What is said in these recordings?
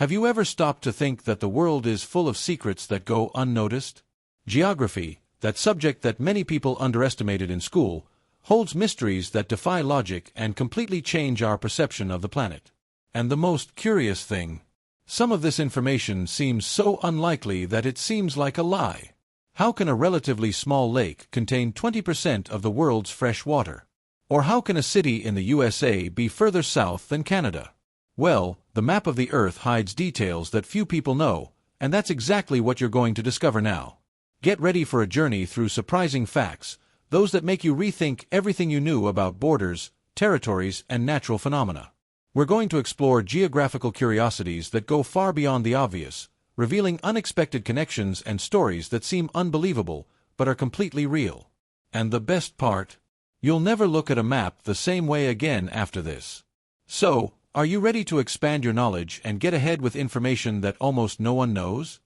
Have you ever stopped to think that the world is full of secrets that go unnoticed? Geography, that subject that many people underestimated in school, holds mysteries that defy logic and completely change our perception of the planet. And the most curious thing, some of this information seems so unlikely that it seems like a lie. How can a relatively small lake contain 20% of the world's fresh water? Or how can a city in the USA be further south than Canada? Well, the map of the Earth hides details that few people know, and that's exactly what you're going to discover now. Get ready for a journey through surprising facts, those that make you rethink everything you knew about borders, territories, and natural phenomena. We're going to explore geographical curiosities that go far beyond the obvious, revealing unexpected connections and stories that seem unbelievable, but are completely real. And the best part? You'll never look at a map the same way again after this. So, are you ready to expand your knowledge and get ahead with information that almost no one knows?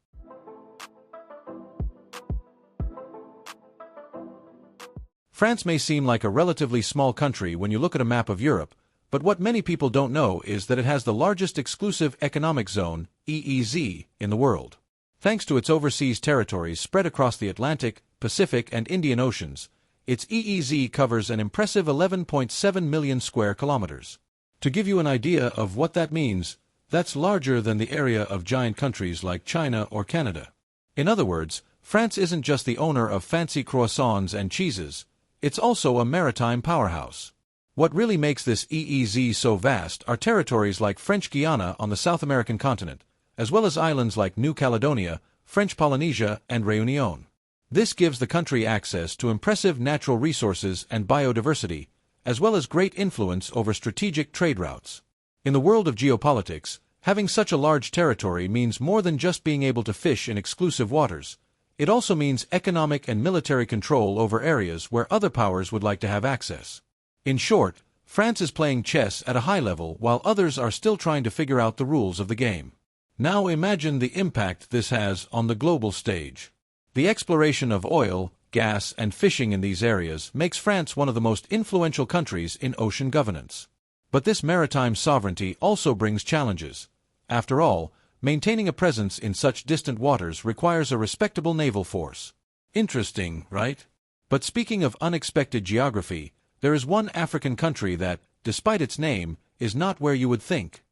France may seem like a relatively small country when you look at a map of Europe, but what many people don't know is that it has the largest exclusive economic zone, EEZ, in the world. Thanks to its overseas territories spread across the Atlantic, Pacific, and Indian Oceans, its EEZ covers an impressive 11.7 million square kilometers. To give you an idea of what that means, that's larger than the area of giant countries like China or Canada. In other words, France isn't just the owner of fancy croissants and cheeses, it's also a maritime powerhouse. What really makes this EEZ so vast are territories like French Guiana on the South American continent, as well as islands like New Caledonia, French Polynesia, and Réunion. This gives the country access to impressive natural resources and biodiversity, as well as great influence over strategic trade routes. In the world of geopolitics, having such a large territory means more than just being able to fish in exclusive waters. It also means economic and military control over areas where other powers would like to have access. In short, France is playing chess at a high level while others are still trying to figure out the rules of the game. Now imagine the impact this has on the global stage. The exploration of oil, gas, and fishing in these areas makes France one of the most influential countries in ocean governance. But this maritime sovereignty also brings challenges. After all, maintaining a presence in such distant waters requires a respectable naval force. Interesting, right? But speaking of unexpected geography, there is one African country that, despite its name, is not where you would think.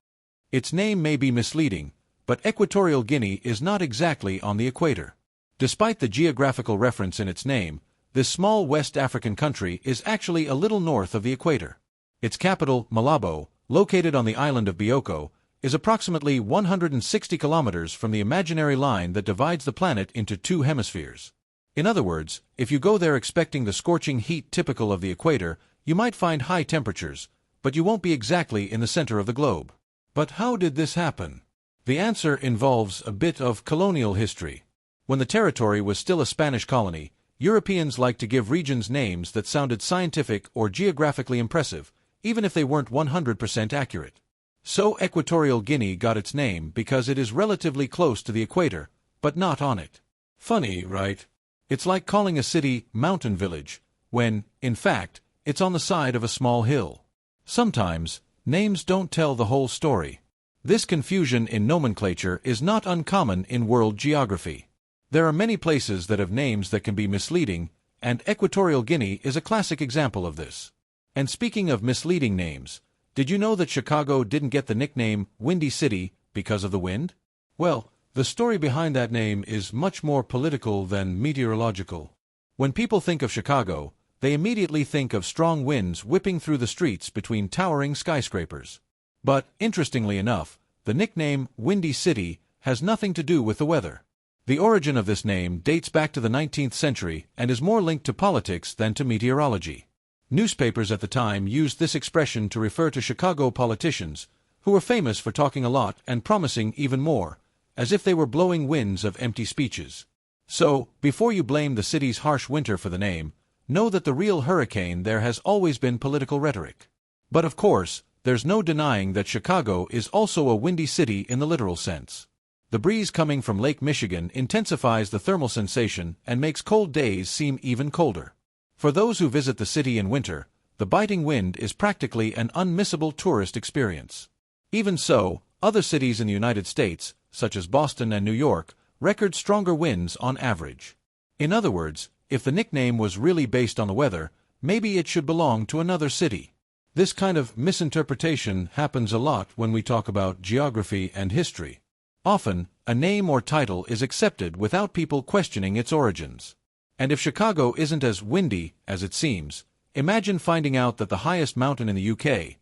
Its name may be misleading, but Equatorial Guinea is not exactly on the equator. Despite the geographical reference in its name, this small West African country is actually a little north of the equator. Its capital, Malabo, located on the island of Bioko, is approximately 160 kilometers from the imaginary line that divides the planet into two hemispheres. In other words, if you go there expecting the scorching heat typical of the equator, you might find high temperatures, but you won't be exactly in the center of the globe. But how did this happen? The answer involves a bit of colonial history. When the territory was still a Spanish colony, Europeans liked to give regions names that sounded scientific or geographically impressive, even if they weren't 100% accurate. So Equatorial Guinea got its name because it is relatively close to the equator, but not on it. Funny, right? It's like calling a city Mountain Village, when, in fact, it's on the side of a small hill. Sometimes, names don't tell the whole story. This confusion in nomenclature is not uncommon in world geography. There are many places that have names that can be misleading, and Equatorial Guinea is a classic example of this. And speaking of misleading names, did you know that Chicago didn't get the nickname Windy City because of the wind? Well, the story behind that name is much more political than meteorological. When people think of Chicago, they immediately think of strong winds whipping through the streets between towering skyscrapers. But, interestingly enough, the nickname Windy City has nothing to do with the weather. The origin of this name dates back to the 19th century and is more linked to politics than to meteorology. Newspapers at the time used this expression to refer to Chicago politicians, who were famous for talking a lot and promising even more, as if they were blowing winds of empty speeches. So, before you blame the city's harsh winter for the name, know that the real hurricane there has always been political rhetoric. But of course, there's no denying that Chicago is also a windy city in the literal sense. The breeze coming from Lake Michigan intensifies the thermal sensation and makes cold days seem even colder. For those who visit the city in winter, the biting wind is practically an unmissable tourist experience. Even so, Other cities in the United States, such as Boston and New York, record stronger winds on average. In other words, if the nickname was really based on the weather, maybe it should belong to another city. This kind of misinterpretation happens a lot when we talk about geography and history. Often, a name or title is accepted without people questioning its origins. And if Chicago isn't as windy as it seems, imagine finding out that the highest mountain in the UK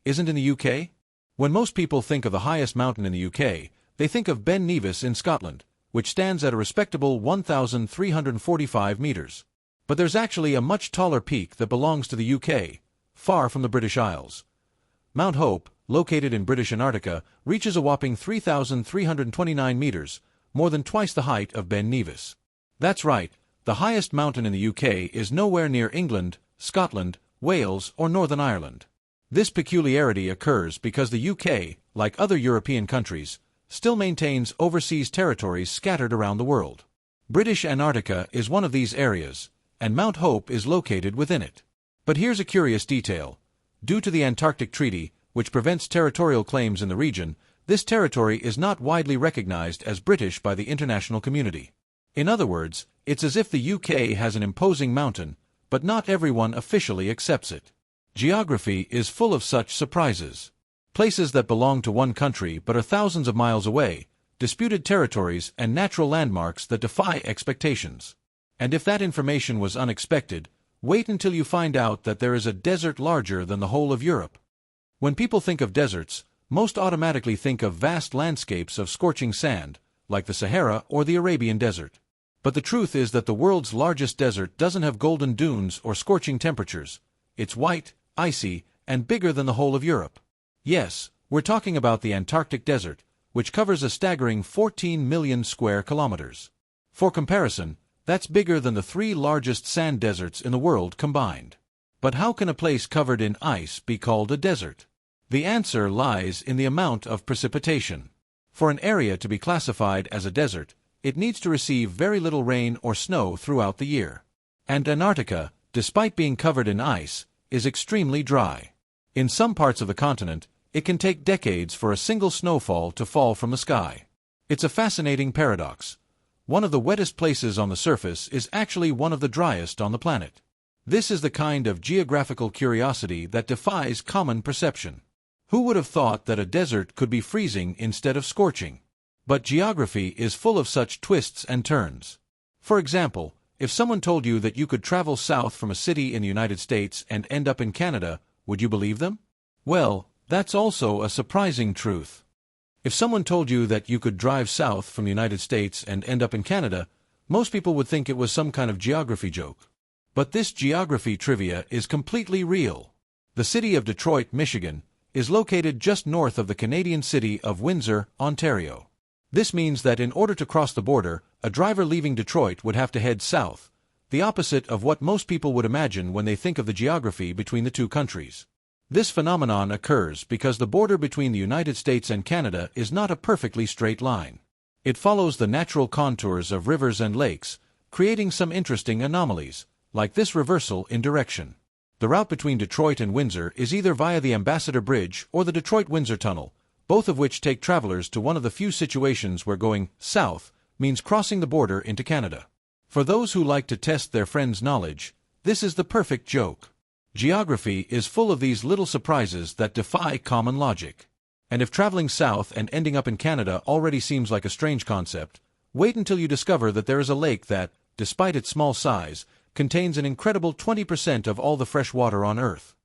isn't in the UK? When most people think of the highest mountain in the UK, they think of Ben Nevis in Scotland, which stands at a respectable 1,345 meters. But there's actually a much taller peak that belongs to the UK, far from the British Isles. Mount Hope, located in British Antarctica, reaches a whopping 3,329 meters, more than twice the height of Ben Nevis. That's right, the highest mountain in the UK is nowhere near England, Scotland, Wales, or Northern Ireland. This peculiarity occurs because the UK, like other European countries, still maintains overseas territories scattered around the world. British Antarctica is one of these areas, and Mount Hope is located within it. But here's a curious detail. Due to the Antarctic Treaty, which prevents territorial claims in the region, this territory is not widely recognized as British by the international community. In other words, it's as if the UK has an imposing mountain, but not everyone officially accepts it. Geography is full of such surprises. Places that belong to one country but are thousands of miles away, disputed territories and natural landmarks that defy expectations. And if that information was unexpected, wait until you find out that there is a desert larger than the whole of Europe. When people think of deserts, most automatically think of vast landscapes of scorching sand, like the Sahara or the Arabian Desert. But the truth is that the world's largest desert doesn't have golden dunes or scorching temperatures. It's white, icy, and bigger than the whole of Europe. Yes, we're talking about the Antarctic Desert, which covers a staggering 14 million square kilometers. For comparison, that's bigger than the 3 largest sand deserts in the world combined. But how can a place covered in ice be called a desert? The answer lies in the amount of precipitation. For an area to be classified as a desert, it needs to receive very little rain or snow throughout the year. And Antarctica, despite being covered in ice, is extremely dry. In some parts of the continent, it can take decades for a single snowfall to fall from the sky. It's a fascinating paradox. One of the wettest places on the surface is actually one of the driest on the planet. This is the kind of geographical curiosity that defies common perception. Who would have thought that a desert could be freezing instead of scorching? But geography is full of such twists and turns. For example, if someone told you that you could travel south from a city in the United States and end up in Canada, would you believe them? Well, that's also a surprising truth. If someone told you that you could drive south from the United States and end up in Canada, most people would think it was some kind of geography joke. But this geography trivia is completely real. The city of Detroit, Michigan, is located just north of the Canadian city of Windsor, Ontario. This means that in order to cross the border, a driver leaving Detroit would have to head south, the opposite of what most people would imagine when they think of the geography between the two countries. This phenomenon occurs because the border between the United States and Canada is not a perfectly straight line. It follows the natural contours of rivers and lakes, creating some interesting anomalies, like this reversal in direction. The route between Detroit and Windsor is either via the Ambassador Bridge or the Detroit-Windsor Tunnel, both of which take travelers to one of the few situations where going south means crossing the border into Canada. For those who like to test their friends' knowledge, this is the perfect joke. Geography is full of these little surprises that defy common logic. And if traveling south and ending up in Canada already seems like a strange concept, wait until you discover that there is a lake that, despite its small size, contains an incredible 20% of all the fresh water on Earth.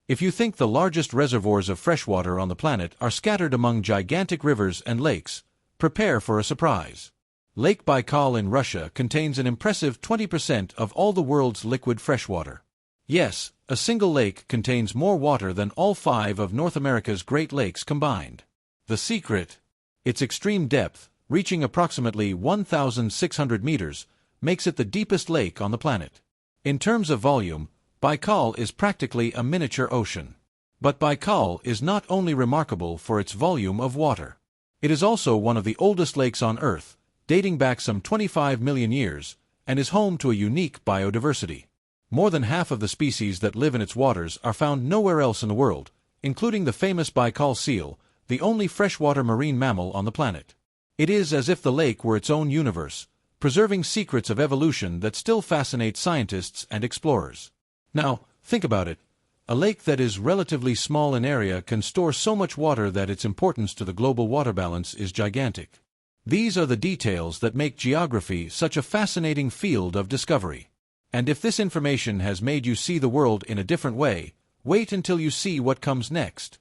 If you think the largest reservoirs of fresh water on the planet are scattered among gigantic rivers and lakes, prepare for a surprise. Lake Baikal in Russia contains an impressive 20% of all the world's liquid freshwater. Yes, a single lake contains more water than all 5 of North America's Great Lakes combined. The secret? Its extreme depth, reaching approximately 1,600 meters, makes it the deepest lake on the planet. In terms of volume, Baikal is practically a miniature ocean. But Baikal is not only remarkable for its volume of water. It is also one of the oldest lakes on Earth, dating back some 25 million years, and is home to a unique biodiversity. More than half of the species that live in its waters are found nowhere else in the world, including the famous Baikal seal, the only freshwater marine mammal on the planet. It is as if the lake were its own universe, preserving secrets of evolution that still fascinate scientists and explorers. Now, think about it. A lake that is relatively small in area can store so much water that its importance to the global water balance is gigantic. These are the details that make geography such a fascinating field of discovery. And if this information has made you see the world in a different way, wait until you see what comes next.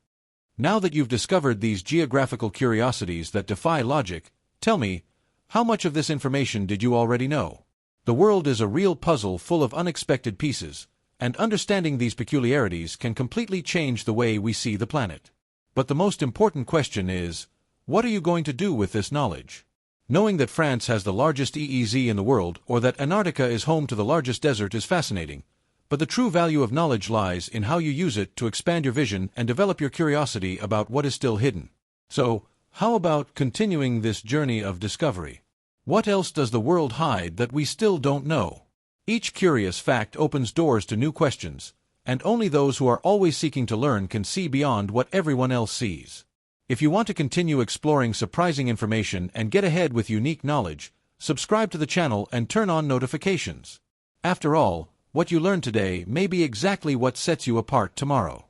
Now that you've discovered these geographical curiosities that defy logic, tell me, how much of this information did you already know? The world is a real puzzle full of unexpected pieces, and understanding these peculiarities can completely change the way we see the planet. But the most important question is, what are you going to do with this knowledge? Knowing that France has the largest EEZ in the world or that Antarctica is home to the largest desert is fascinating, but the true value of knowledge lies in how you use it to expand your vision and develop your curiosity about what is still hidden. So, how about continuing this journey of discovery? What else does the world hide that we still don't know? Each curious fact opens doors to new questions, and only those who are always seeking to learn can see beyond what everyone else sees. If you want to continue exploring surprising information and get ahead with unique knowledge, subscribe to the channel and turn on notifications. After all, what you learned today may be exactly what sets you apart tomorrow.